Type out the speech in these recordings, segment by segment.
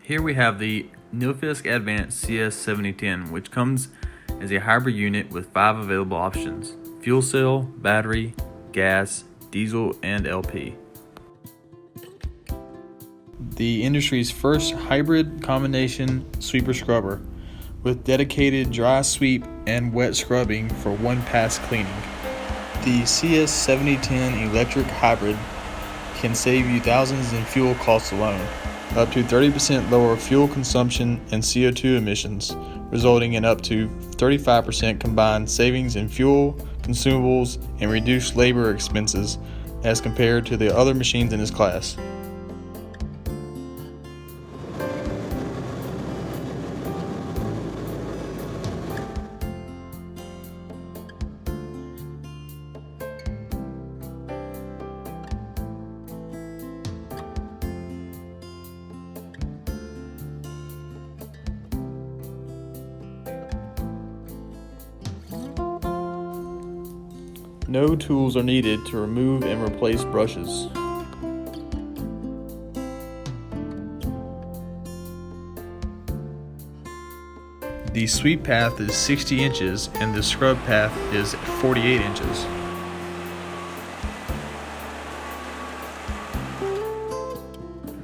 Here we have the Nilfisk Advanced CS7010, which comes as a hybrid unit with 5 available options: fuel cell, battery, gas, diesel, and LP. The industry's first hybrid combination sweeper scrubber with dedicated dry sweep and wet scrubbing for one-pass cleaning. The CS7010 electric hybrid can save you thousands in fuel costs alone, up to 30% lower fuel consumption and CO2 emissions, resulting in up to 35% combined savings in fuel, consumables, and reduced labor expenses as compared to the other machines in this class. No tools are needed to remove and replace brushes. The sweep path is 60 inches and the scrub path is 48 inches.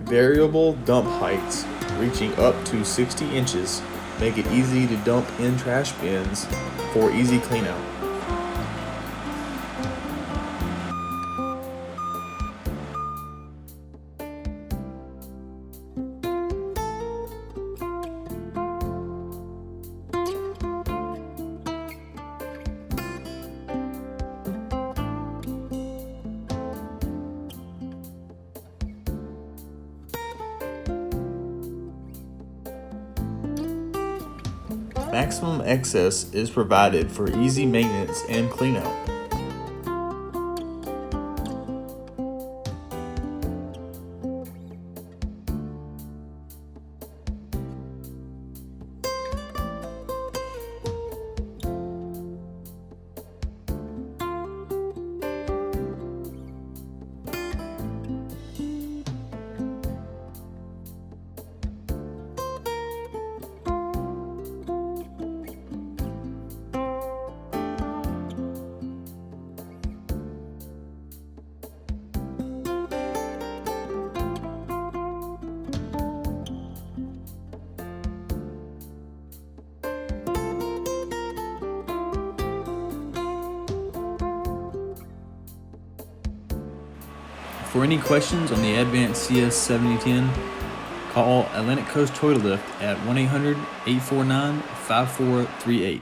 Variable dump heights reaching up to 60 inches make it easy to dump in trash bins for easy cleanout. Maximum access is provided for easy maintenance and cleanout. For any questions on the Advanced CS7010, call Atlantic Coast Toyotalift at 1-800-849-5438.